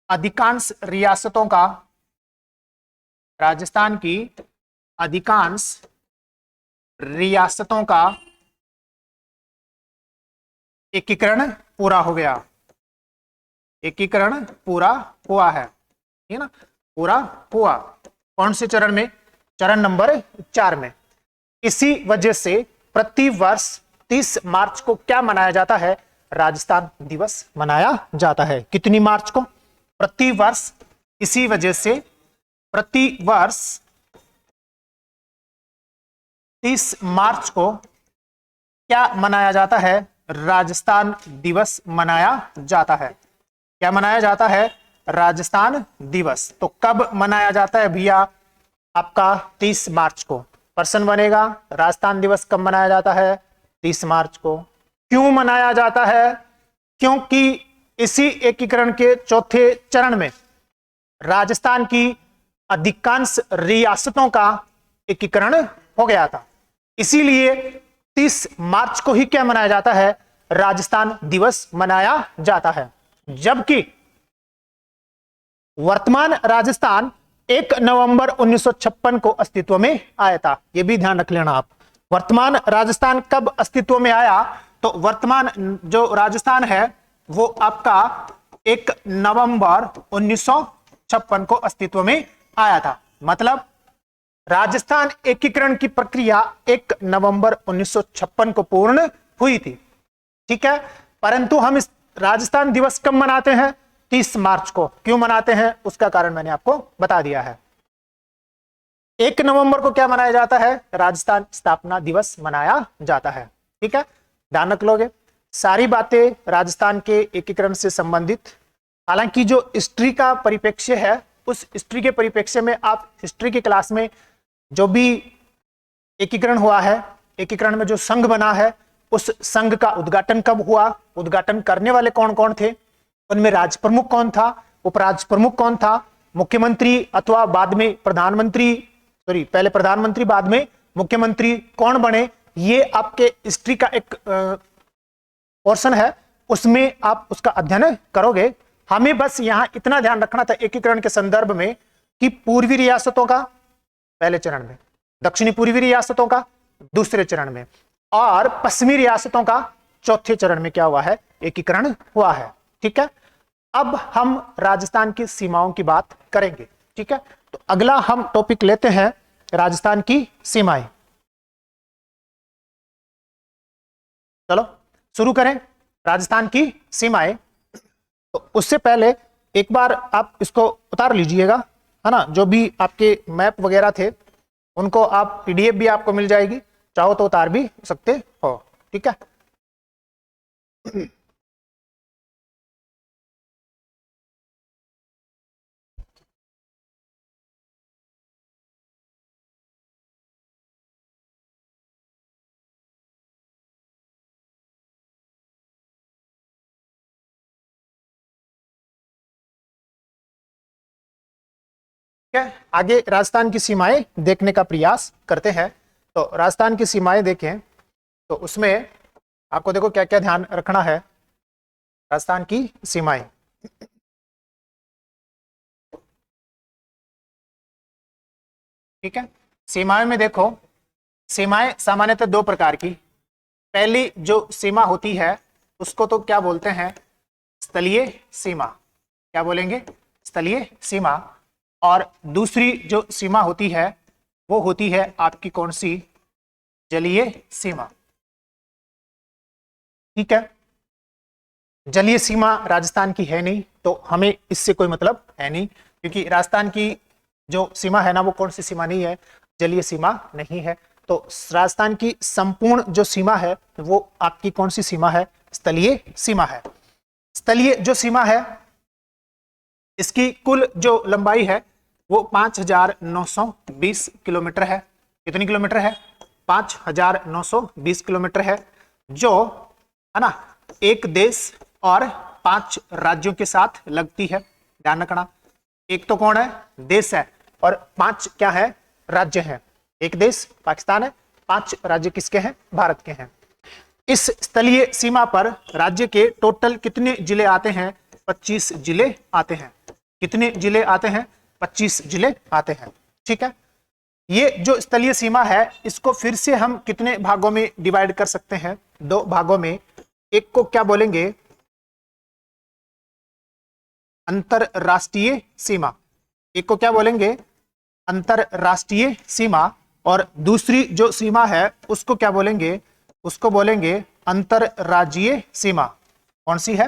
अधिकांश रियासतों का, राजस्थान की अधिकांश रियासतों का एकीकरण पूरा हो गया, एकीकरण पूरा हुआ है, ठीक है ना, पूरा हुआ। कौन से चरण में, चरण नंबर 4 में। इसी वजह से प्रतिवर्ष 30 मार्च को क्या मनाया जाता है, राजस्थान दिवस मनाया जाता है। कितनी मार्च को, प्रतिवर्ष। इसी वजह से प्रतिवर्ष 30 मार्च को क्या मनाया जाता है, राजस्थान दिवस मनाया जाता है। क्या मनाया जाता है, राजस्थान दिवस। तो कब मनाया जाता है भैया, आपका 30 मार्च को। प्रश्न बनेगा, राजस्थान दिवस कब मनाया जाता है, 30 मार्च को। क्यों मनाया जाता है, क्योंकि इसी एकीकरण के चौथे चरण में राजस्थान की अधिकांश रियासतों का एकीकरण हो गया था, इसीलिए 30 मार्च को ही क्या मनाया जाता है, राजस्थान दिवस मनाया जाता है। जबकि वर्तमान राजस्थान 1 नवंबर 1956 को अस्तित्व में आया था, यह भी ध्यान रख लेना आप। वर्तमान राजस्थान कब अस्तित्व में आया, तो वर्तमान जो राजस्थान है वो आपका 1 नवंबर 1956 को अस्तित्व में आया था। मतलब राजस्थान एकीकरण की प्रक्रिया 1 नवंबर 1956 को पूर्ण हुई थी। ठीक है, परंतु हम इस राजस्थान दिवस कब मनाते हैं, 30 मार्च को। क्यों मनाते हैं, उसका कारण मैंने आपको बता दिया है। 1 नवंबर को क्या मनाया जाता है, राजस्थान स्थापना दिवस मनाया जाता है। ठीक है, ध्यान रख लोगे सारी बातें राजस्थान के एकीकरण से संबंधित। हालांकि जो हिस्ट्री का परिप्रेक्ष्य है, उस हिस्ट्री के परिप्रेक्ष्य में आप हिस्ट्री की क्लास में जो भी एकीकरण हुआ है, एकीकरण में जो संघ बना है, उस संघ का उद्घाटन कब हुआ, उद्घाटन करने वाले कौन कौन थे, उनमें राज्य प्रमुख कौन था, उपराज्य प्रमुख कौन था, मुख्यमंत्री अथवा बाद में प्रधानमंत्री, सॉरी पहले प्रधानमंत्री बाद में मुख्यमंत्री कौन बने, ये आपके हिस्ट्री का एक पोर्शन है, उसमें आप उसका अध्ययन करोगे। हमें बस यहां इतना ध्यान रखना था एकीकरण के संदर्भ में कि पूर्वी रियासतों का पहले चरण में, दक्षिणी पूर्वी रियासतों का दूसरे चरण में, और पश्चिमी रियासतों का चौथे चरण में क्या हुआ है, एकीकरण हुआ है। ठीक है, अब हम राजस्थान की सीमाओं की बात करेंगे। ठीक है, तो अगला हम टॉपिक लेते हैं राजस्थान की सीमाएं। चलो शुरू करें राजस्थान की सीमाएं। तो उससे पहले एक बार आप इसको उतार लीजिएगा, है ना, जो भी आपके मैप वगैरह थे उनको आप पीडीएफ भी आपको मिल जाएगी, चाहो तो उतार भी सकते हो, ठीक है। ठीक है, आगे राजस्थान की सीमाएं देखने का प्रयास करते हैं। तो राजस्थान की सीमाएं देखें तो उसमें आपको देखो क्या क्या ध्यान रखना है। राजस्थान की सीमाएं, ठीक है, सीमाएं में देखो, सीमाएं सामान्यतः दो प्रकार की। पहली जो सीमा होती है उसको तो क्या बोलते हैं, स्थलीय सीमा, क्या बोलेंगे, स्थलीय सीमा। और दूसरी जो सीमा होती है वो होती है आपकी कौन सी, जलीय सीमा, ठीक है। जलीय सीमा राजस्थान की है नहीं, तो हमें इससे कोई मतलब है नहीं, क्योंकि राजस्थान की जो सीमा है ना वो कौन सी सीमा नहीं है, जलीय सीमा नहीं है। तो राजस्थान की संपूर्ण जो सीमा है वो आपकी कौन सी सीमा है, स्थलीय सीमा है। स्थलीय जो सीमा है इसकी कुल जो लंबाई है वो 5,920 किलोमीटर है। कितनी किलोमीटर है, 5,920 किलोमीटर है, जो है ना एक देश और 5 राज्यों के साथ लगती है। ध्यान रखना, एक तो कौन है, देश है, और 5 क्या है, राज्य हैं। एक देश पाकिस्तान है, 5 राज्य किसके हैं, भारत के हैं। इस स्थलीय सीमा पर राज्य के टोटल कितने जिले आते हैं, 25 जिले आते हैं। कितने जिले आते हैं, 25 जिले आते हैं, ठीक है। ये जो स्थलीय सीमा है इसको फिर से हम कितने भागों में डिवाइड कर सकते हैं, 2 भागों में। एक को क्या बोलेंगे, अंतरराष्ट्रीय सीमा, एक को क्या बोलेंगे, अंतरराष्ट्रीय सीमा, और दूसरी जो सीमा है उसको क्या बोलेंगे, उसको बोलेंगे अंतरराज्यीय सीमा। कौन सी है,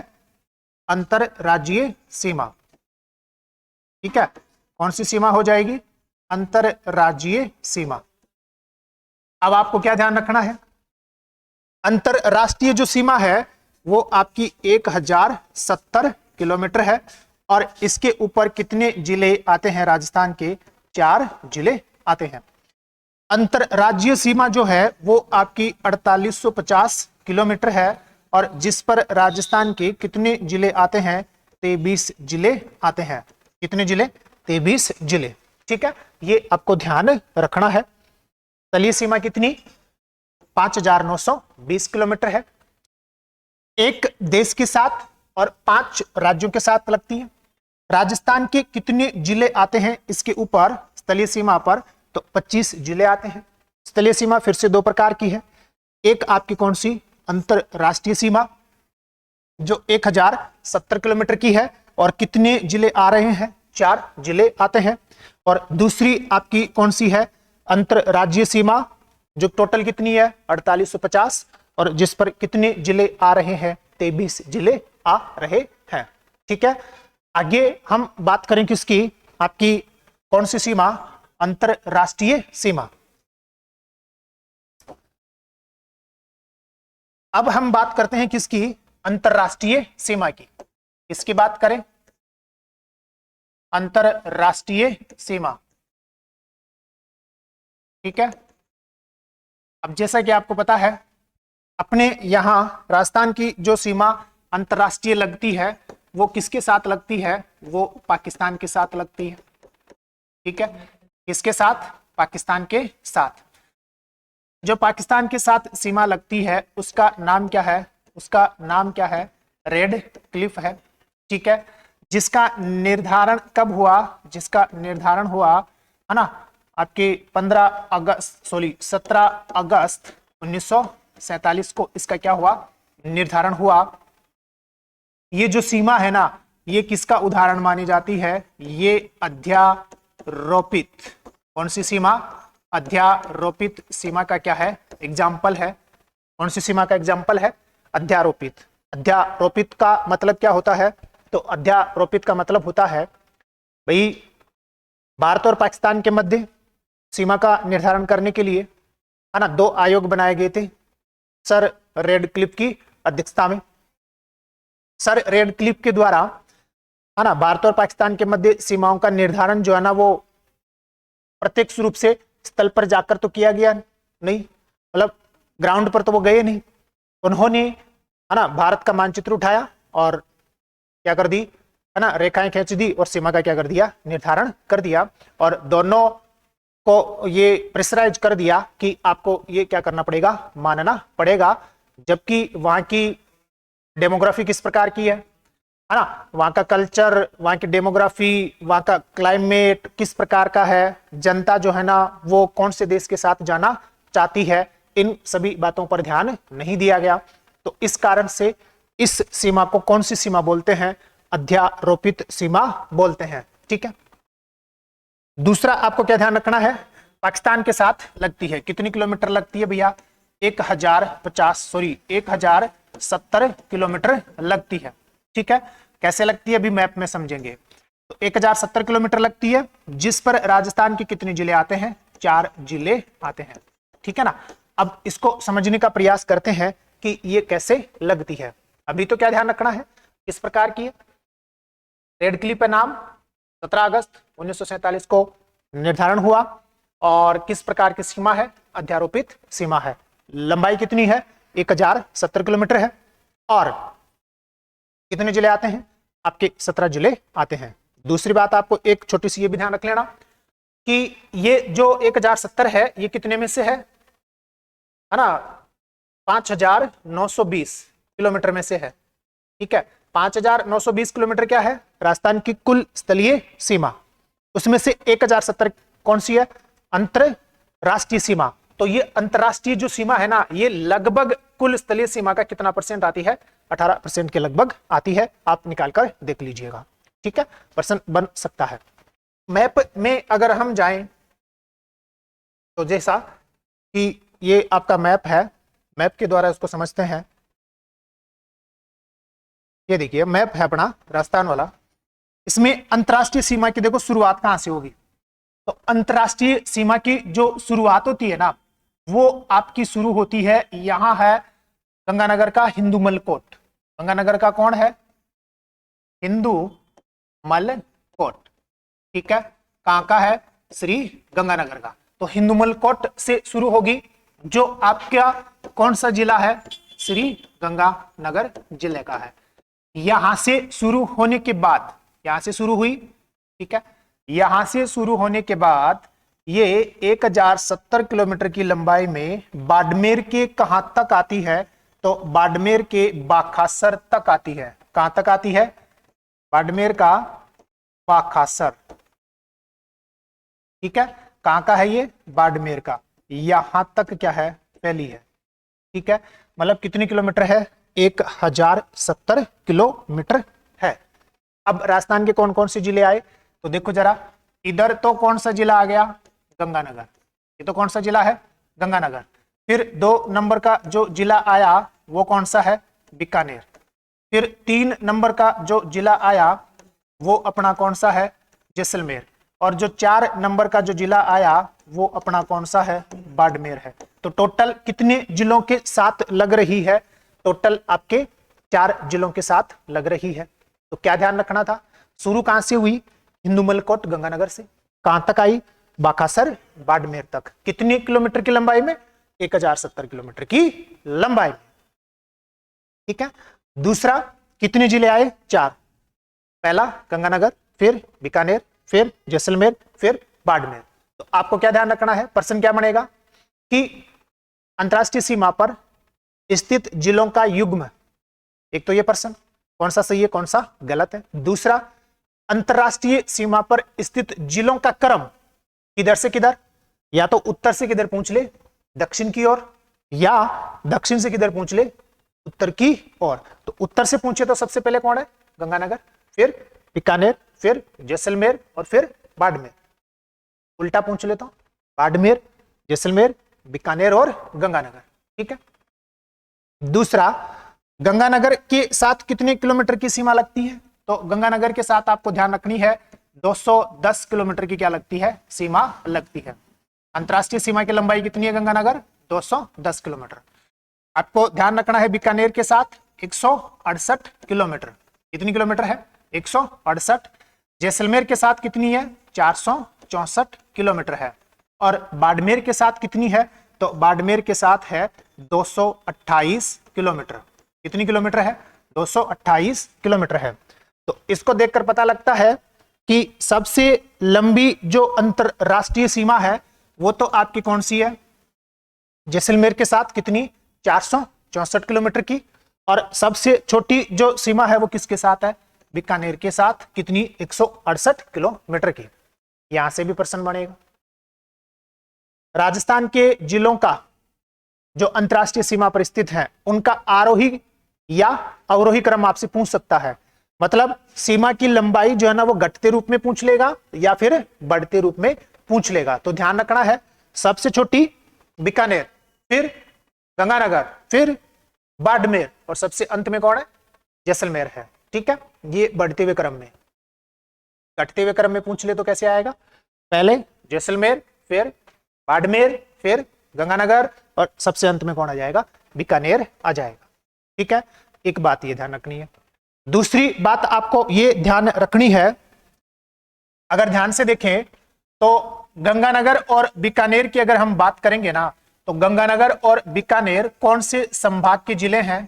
अंतरराज्यीय सीमा, ठीक है। कौन सी सीमा हो जाएगी, अंतरराज्यीय सीमा। अब आपको क्या ध्यान रखना है, अंतरराष्ट्रीय जो सीमा है वो आपकी 1070 किलोमीटर है, और इसके ऊपर कितने जिले आते हैं, राजस्थान के 4 जिले आते हैं। अंतरराज्यीय सीमा जो है वो आपकी 4850 किलोमीटर है, और जिस पर राजस्थान के कितने जिले आते हैं, 23 जिले आते हैं। कितने जिले, 23 जिले, ठीक है। ये आपको ध्यान रखना है। स्थलीय सीमा कितनी, 5,920 किलोमीटर है, एक देश के साथ और 5 राज्यों के साथ लगती है। राजस्थान के कितने जिले आते हैं इसके ऊपर स्थलीय सीमा पर, तो 25 जिले आते हैं। स्थलीय सीमा फिर से 2 प्रकार की है, एक आपकी कौन सी, अंतरराष्ट्रीय सीमा जो 1070 किलोमीटर की है, और कितने जिले आ रहे हैं, 4 जिले आते हैं। और दूसरी आपकी कौन सी है, अंतरराज्यीय सीमा जो टोटल कितनी है, 4850, और जिस पर कितने जिले आ रहे हैं, 23 जिले आ रहे हैं, ठीक है। आगे हम बात करें किसकी, आपकी कौन सी सीमा, अंतरराष्ट्रीय सीमा। अब हम बात करते हैं किसकी, अंतरराष्ट्रीय सीमा की। किसकी बात करें, अंतरराष्ट्रीय सीमा, ठीक है। अब जैसा कि आपको पता है अपने यहां राजस्थान की जो सीमा अंतरराष्ट्रीय लगती है वो किसके साथ लगती है, वो पाकिस्तान के साथ लगती है, ठीक है। किसके साथ, पाकिस्तान के साथ। जो पाकिस्तान के साथ सीमा लगती है उसका नाम क्या है, उसका नाम क्या है, रेड क्लिफ है, ठीक है। जिसका निर्धारण कब हुआ, जिसका निर्धारण हुआ, है ना, आपके 17 अगस्त 1947 को इसका क्या हुआ, निर्धारण हुआ। ये जो सीमा है ना ये किसका उदाहरण मानी जाती है, ये अध्यादेश अध्यारोपित, कौन सी सीमा? अध्यारोपित सीमा का क्या है? एग्जाम्पल है। कौन सी सीमा का एग्जाम्पल है? अध्यारोपित। अध्यारोपित का मतलब क्या होता है? तो अध्यारोपित का मतलब होता है भाई भारत और पाकिस्तान के मध्य सीमा का निर्धारण करने के लिए, है ना, दो आयोग बनाए गए थे सर रेडक्लिफ की अध्यक्षता में। सर रेडक्लिफ के द्वारा, है ना, भारत और पाकिस्तान के मध्य सीमाओं का निर्धारण जो है ना वो प्रत्यक्ष रूप से स्थल पर जाकर तो किया गया नहीं, मतलब ग्राउंड पर तो वो गए नहीं। उन्होंने, है ना, भारत का मानचित्र उठाया और क्या कर दी, है ना, रेखाएं खींच दी और सीमा का क्या कर दिया? निर्धारण कर दिया। और दोनों को ये प्रेशराइज कर दिया कि आपको ये क्या करना पड़ेगा? मानना पड़ेगा। जबकि वहां की डेमोग्राफी किस प्रकार की है ना, वहां का कल्चर, वहां की डेमोग्राफी, वहां का क्लाइमेट किस प्रकार का है, जनता जो है ना वो कौन से देश के साथ जाना चाहती है, इन सभी बातों पर ध्यान नहीं दिया गया। तो इस कारण से इस सीमा को कौन सी सीमा बोलते हैं? अध्यारोपित सीमा बोलते हैं। ठीक है। दूसरा आपको क्या ध्यान रखना है? पाकिस्तान के साथ लगती है। कितनी किलोमीटर लगती है भैया? 1070 किलोमीटर लगती है। ठीक है। कैसे लगती है अभी मैप में समझेंगे। तो 1070 किलोमीटर लगती है, जिस पर राजस्थान के कितने जिले आते हैं? 4 जिले आते हैं। ठीक है ना। अब इसको समझने का प्रयास करते हैं कि ये कैसे लगती है। अभी तो क्या ध्यान रखना है, किस प्रकार की है? रेडक्लिफ का नाम 17 अगस्त 1947 को निर्धारण हुआ और किस प्रकार की सीमा है? अध्यारोपित सीमा है। लंबाई कितनी है? 1070 किलोमीटर है और कितने जिले आते हैं? आपके 17 जिले आते हैं। दूसरी बात आपको एक छोटी सी ये भी ध्यान रख लेना कि ये जो 1070 है ये कितने में से है ना? 5920 किलोमीटर में से है। ठीक है। 5920 किलोमीटर क्या है? राजस्थान की कुल स्थलीय सीमा। उसमें से 1070 कौन सी है? अंतरराष्ट्रीय सीमा। तो ये अंतरराष्ट्रीय जो सीमा है ना, ये लगभग कुल स्थलीय सीमा का कितना परसेंट आती है? 18% के लगभग आती है। आप निकालकर देख लीजिएगा। ठीक है। परसेंट बन सकता है। मैप में अगर हम जाएं तो जैसा कि ये आपका मैप है, मैप के द्वारा इसको समझते हैं। ये देखिए मैप है अपना राजस्थान वाला। इसमें अंतरराष्ट्रीय सीमा की देखो शुरुआत कहां से होगी। तो अंतरराष्ट्रीय सीमा की जो शुरुआत होती है ना, वो आपकी शुरू होती है, यहां है गंगानगर का हिंदूमल कोट। गंगानगर का कौन है? हिंदूमल कोट। ठीक है। कहां का है? श्री गंगानगर का। तो हिंदूमल कोट से शुरू होगी, जो आपका कौन सा जिला है? श्री गंगानगर जिले का है। यहां से शुरू होने के बाद, यहां से शुरू हुई, ठीक है, यहां से शुरू होने के बाद ये 1070 किलोमीटर की लंबाई में बाड़मेर के कहां तक आती है? तो बाड़मेर के बाखासर तक आती है। कहां तक आती है? बाड़मेर का बाखासर। ठीक है। कहां का है ये? बाड़मेर का। यहां तक क्या है? फैली है। ठीक है। मतलब कितनी किलोमीटर है? 1070 किलोमीटर है। अब राजस्थान के कौन कौन से जिले आए तो देखो जरा। इधर तो कौन सा जिला आ गया? गंगानगर। ये तो कौन सा जिला है? गंगानगर। फिर 2 नंबर का जो जिला आया वो कौन सा है? बीकानेर। फिर 3 नंबर का जो जिला आया वो अपना कौन सा है? जैसलमेर। और जो 4 नंबर का जो जिला आया वो अपना कौन सा है? बाड़मेर है। तो टोटल कितने जिलों के साथ लग रही है? टोटल आपके 4 जिलों के साथ लग रही है। तो क्या ध्यान रखना था? शुरू कहां से हुई? हिंदूमल कोट गंगानगर से। कहां तक आई? बाखासर बाड़मेर तक। कितने किलोमीटर की लंबाई में? 1070 किलोमीटर की लंबाई में। ठीक है। दूसरा, कितने जिले आए? 4। पहला गंगानगर, फिर बीकानेर, फिर जैसलमेर, फिर बाड़मेर। तो आपको क्या ध्यान रखना है? प्रश्न क्या बनेगा कि अंतरराष्ट्रीय सीमा पर स्थित जिलों का युग्म। एक तो ये प्रश्न कौन सा सही है कौन सा गलत है। दूसरा, अंतरराष्ट्रीय सीमा पर स्थित जिलों का क्रम किधर से किधर, या तो उत्तर से किधर पूछ ले दक्षिण की ओर, या दक्षिण से किधर पूछ ले उत्तर की ओर। तो उत्तर से पूछे तो सबसे पहले कौन है? गंगानगर, फिर बीकानेर, फिर जैसलमेर और फिर बाड़मेर। उल्टा पूछ लेता हूं, बाड़मेर, जैसलमेर, बीकानेर और गंगानगर। ठीक है। दूसरा, गंगानगर के साथ कितने किलोमीटर की सीमा लगती है? तो गंगानगर के साथ आपको ध्यान रखनी है 210 किलोमीटर की क्या लगती है? सीमा लगती है। अंतरराष्ट्रीय सीमा की लंबाई कितनी है गंगानगर? 210 किलोमीटर। आपको ध्यान रखना है बीकानेर के साथ 168 किलोमीटर। कितनी किलोमीटर है? 168। जैसलमेर के साथ कितनी है? 464 किलोमीटर है। और बाड़मेर के साथ कितनी है? तो बाड़मेर के साथ है 228 किलोमीटर। कितनी किलोमीटर है? 228 किलोमीटर है। तो इसको देखकर पता लगता है कि सबसे लंबी जो अंतरराष्ट्रीय सीमा है वो तो आपकी कौन सी है? जैसलमेर के साथ कितनी? 464 किलोमीटर की। और सबसे छोटी जो सीमा है वो किसके साथ है? बीकानेर के साथ। कितनी? 168 किलोमीटर की। यहां से भी प्रश्न बनेगा। राजस्थान के जिलों का जो अंतरराष्ट्रीय सीमा पर स्थित है उनका आरोही या अवरोही क्रम आपसे पूछ सकता है। मतलब सीमा की लंबाई जो है ना वो घटते रूप में पूछ लेगा या फिर बढ़ते रूप में पूछ लेगा। तो ध्यान रखना है, सबसे छोटी बीकानेर, फिर गंगानगर, फिर बाड़मेर और सबसे अंत में कौन है? जैसलमेर है। ठीक है। ये बढ़ते हुए क्रम में। घटते हुए क्रम में पूछ ले तो कैसे आएगा? पहले जैसलमेर, फिर बाड़मेर, फिर गंगानगर और सबसे अंत में कौन आ जाएगा? बीकानेर आ जाएगा। ठीक है। एक बात ये ध्यान रखनी है। दूसरी बात आपको ये ध्यान रखनी है, अगर ध्यान से देखें तो गंगानगर और बीकानेर की अगर हम बात करेंगे ना तो गंगानगर और बीकानेर कौन से संभाग के जिले हैं?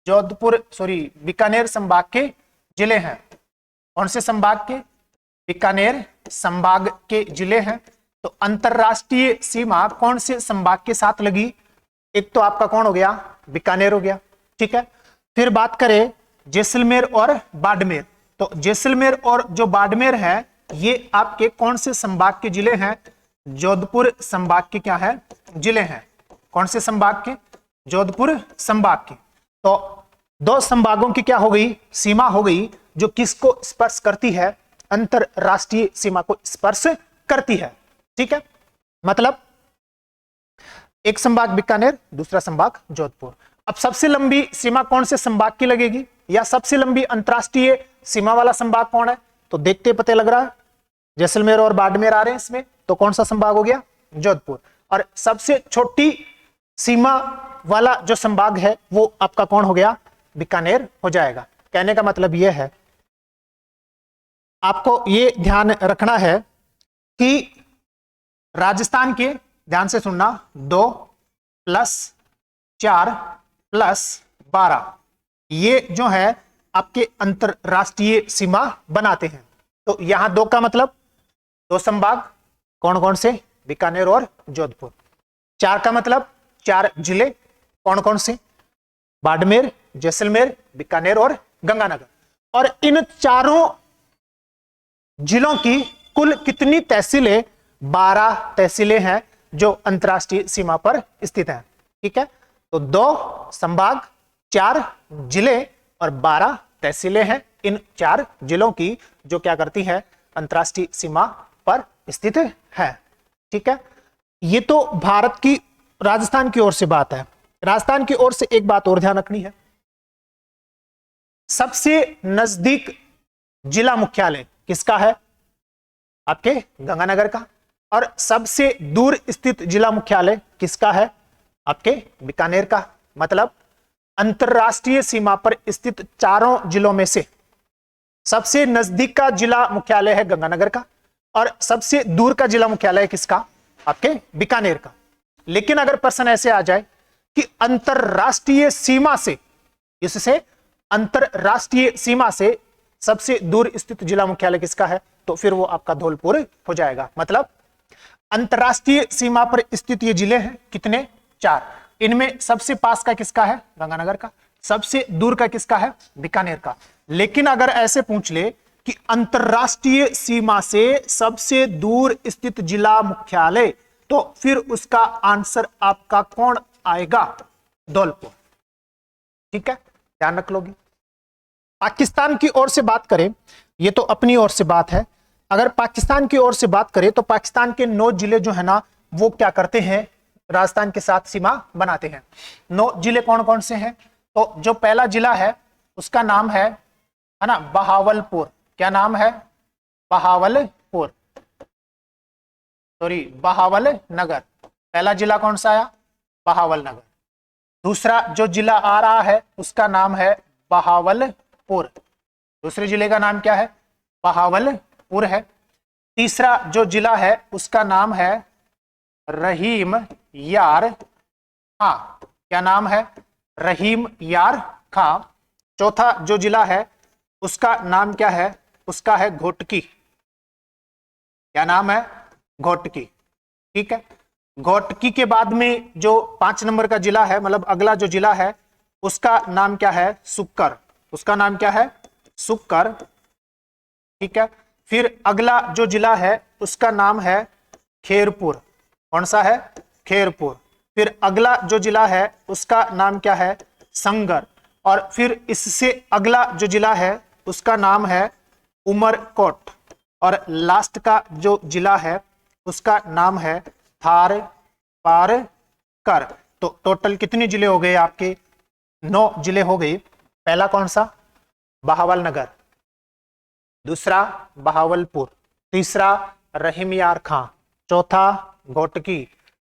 बीकानेर संभाग के जिले हैं। कौन से संभाग के? बीकानेर संभाग के जिले हैं। तो अंतरराष्ट्रीय सीमा कौन से संभाग के साथ लगी? एक तो आपका कौन हो गया? बीकानेर हो गया। ठीक है। फिर बात करें जैसलमेर और बाड़मेर, तो जैसलमेर और जो बाड़मेर है ये आपके कौन से संभाग के जिले हैं? जोधपुर संभाग के क्या है? जिले हैं। कौन से संभाग के? जोधपुर संभाग के। तो दो संभागों की क्या हो गई? सीमा हो गई जो किसको स्पर्श करती है? अंतरराष्ट्रीय सीमा को स्पर्श करती है। ठीक है। मतलब एक संभाग बीकानेर, दूसरा संभाग जोधपुर। अब सबसे लंबी सीमा कौन से संभाग की लगेगी या सबसे लंबी अंतरराष्ट्रीय सीमा वाला संभाग कौन है? तो देखते पता लग रहा है जैसलमेर और बाड़मेर आ रहे हैं इसमें, तो कौन सा संभाग हो गया? जोधपुर। और सबसे छोटी सीमा वाला जो संभाग है वो आपका कौन हो गया? बीकानेर हो जाएगा। कहने का मतलब यह है, आपको ये ध्यान रखना है कि राजस्थान के, ध्यान से सुनना, 2 + 4 + 12 ये जो है आपके अंतरराष्ट्रीय सीमा बनाते हैं। तो यहां 2 का मतलब 2 संभाग, कौन कौन से? बीकानेर और जोधपुर। 4 का मतलब 4 जिले, कौन कौन से? बाड़मेर, जैसलमेर, बीकानेर और गंगानगर। और इन चारों जिलों की कुल कितनी तहसीलें? 12 तहसीलें हैं जो अंतरराष्ट्रीय सीमा पर स्थित हैं। ठीक है। तो 2 संभाग, 4 जिले और 12 तहसीलें हैं इन 4 जिलों की जो क्या करती है? अंतरराष्ट्रीय सीमा पर स्थित है। ठीक है। ये तो भारत की, राजस्थान की ओर से बात है। राजस्थान की ओर से एक बात और ध्यान रखनी है, सबसे नजदीक जिला मुख्यालय किसका है? आपके गंगानगर का। और सबसे दूर स्थित जिला मुख्यालय किसका है? आपके बीकानेर का। मतलब अंतरराष्ट्रीय सीमा पर स्थित चारों जिलों में से सबसे नजदीक का जिला मुख्यालय है गंगानगर का और सबसे दूर का जिला मुख्यालय किसका? आपके बीकानेर का। लेकिन अगर प्रश्न ऐसे आ जाए कि अंतरराष्ट्रीय सीमा से, इससे अंतरराष्ट्रीय सीमा से सबसे दूर स्थित जिला मुख्यालय किसका है? तो फिर वो आपका धौलपुर हो जाएगा। मतलब अंतरराष्ट्रीय सीमा पर स्थित ये जिले हैं कितने? 4। इनमें सबसे पास का किसका है? गंगानगर का। सबसे दूर का किसका है? बीकानेर का। लेकिन अगर ऐसे पूछ ले कि अंतरराष्ट्रीय सीमा से सबसे दूर स्थित जिला मुख्यालय, तो फिर उसका आंसर आपका कौन आएगा? धौलपुर। ठीक है, ध्यान रख लोगे। पाकिस्तान की ओर से बात करें, ये तो अपनी ओर से बात है, अगर पाकिस्तान की ओर से बात करें तो पाकिस्तान के 9 जिले जो है ना वो क्या करते हैं, राजस्थान के साथ सीमा बनाते हैं। 9 जिले कौन कौन से हैं? तो जो पहला जिला है उसका नाम है ना बहावलपुर। क्या नाम है? बहावलपुर, सॉरी बहावल नगर। पहला जिला कौन सा आया? बहावल नगर। दूसरा जो जिला आ रहा है उसका नाम है बहावलपुर। दूसरे जिले का नाम क्या है? बहावलपुर है। तीसरा जो जिला है उसका नाम है रहीम यार खां। क्या नाम है? रहीम यार खां। चौथा जो जिला है उसका नाम क्या है? उसका है घोटकी। क्या नाम है? घोटकी। ठीक है। घोटकी के बाद में जो 5 नंबर का जिला है, मतलब अगला जो जिला है उसका नाम क्या है? सुक्कर। उसका नाम क्या है? सुक्कर। ठीक है। फिर अगला जो जिला है उसका नाम है खेरपुर। कौन सा है? खेरपुर। फिर अगला जो जिला है उसका नाम क्या है? संगर। और फिर इससे अगला जो जिला है उसका नाम है उमरकोट। और लास्ट का जो जिला है उसका नाम है थार पार कर। तो टोटल कितने जिले हो गए आपके? 9 जिले हो गए। पहला कौन सा? बहावल नगर। दूसरा बहावलपुर। तीसरा रहीमयार खां। चौथा घोटकी।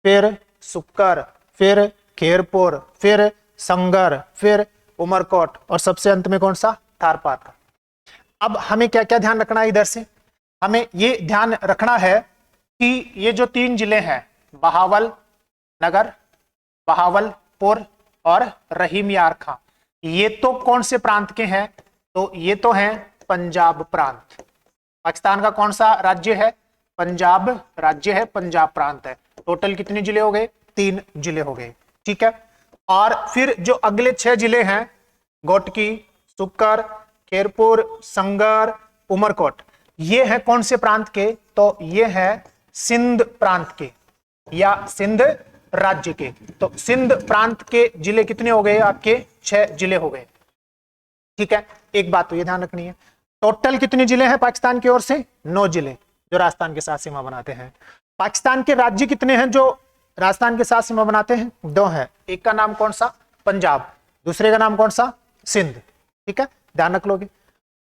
फिर सुक्कर। फिर खेरपुर। फिर संगर। फिर उमरकोट। और सबसे अंत में कौन सा? थारपार का। अब हमें क्या क्या ध्यान रखना है? इधर से हमें ये ध्यान रखना है कि ये जो 3 जिले हैं बहावल नगर, बहावलपुर और रहीमयार खां, ये तो कौन से प्रांत के हैं? तो ये तो हैं पंजाब प्रांत। पाकिस्तान का कौन सा राज्य है? पंजाब राज्य है, पंजाब प्रांत है। टोटल कितने जिले हो गए? 3 जिले हो गए। ठीक है। और फिर जो अगले 6 जिले हैं घोटकी, सुक्कर, खेरपुर, संगर, उमरकोट, ये है कौन से प्रांत के? तो ये है सिंध प्रांत के या सिंध राज्य के। तो सिंध प्रांत के जिले कितने हो गए आपके? 6 जिले हो गए। ठीक है। एक बात तो ये ध्यान रखनी है, टोटल कितने जिले हैं पाकिस्तान की ओर से? 9 जिले जो राजस्थान के साथ सीमा बनाते हैं। पाकिस्तान के राज्य कितने हैं जो राजस्थान के साथ सीमा बनाते हैं? 2 हैं। एक का नाम कौन सा? पंजाब। दूसरे का नाम कौन सा? सिंध। ठीक है, ध्यान रख लोगे।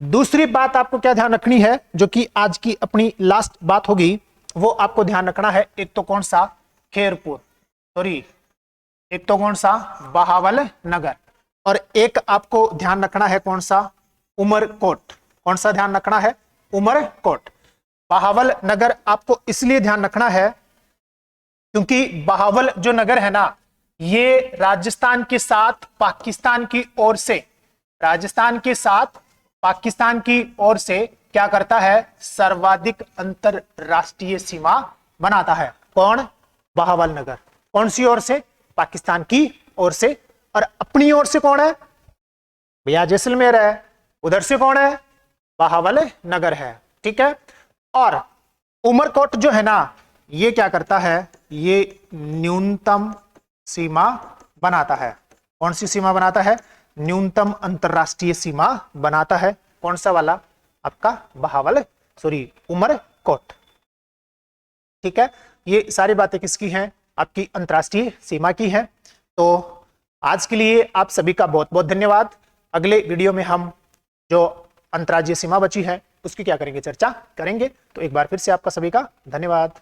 दूसरी बात आपको क्या ध्यान रखनी है, जो कि आज की अपनी लास्ट बात होगी, वो आपको ध्यान रखना है। एक तो कौन सा? खेरपुर, सॉरी एक तो कौन सा? बहावल नगर। और एक आपको ध्यान रखना है कौन सा? उमरकोट। कौन सा ध्यान रखना है? उमरकोट। बहावल नगर आपको इसलिए ध्यान रखना है क्योंकि बहावल जो नगर है ना, ये राजस्थान के साथ पाकिस्तान की ओर से, राजस्थान के साथ पाकिस्तान की ओर से क्या करता है? सर्वाधिक अंतरराष्ट्रीय सीमा बनाता है। कौन? बहावल नगर। कौन सी ओर से? पाकिस्तान की ओर से। और अपनी ओर से कौन है भैया? जैसलमेर है। उधर से कौन है? बहावल नगर है। ठीक है। और उमरकोट जो है ना, ये क्या करता है? ये न्यूनतम सीमा बनाता है। कौन सी सीमा बनाता है? न्यूनतम अंतरराष्ट्रीय सीमा बनाता है। कौन सा वाला? आपका बहावल, सॉरी उमरकोट। ठीक है। ये सारी बातें किसकी हैं? आपकी अंतरराष्ट्रीय सीमा की हैं। तो आज के लिए आप सभी का बहुत बहुत धन्यवाद। अगले वीडियो में हम जो अंतरराज्यीय सीमा बची है उसकी क्या करेंगे? चर्चा करेंगे। तो एक बार फिर से आपका सभी का धन्यवाद।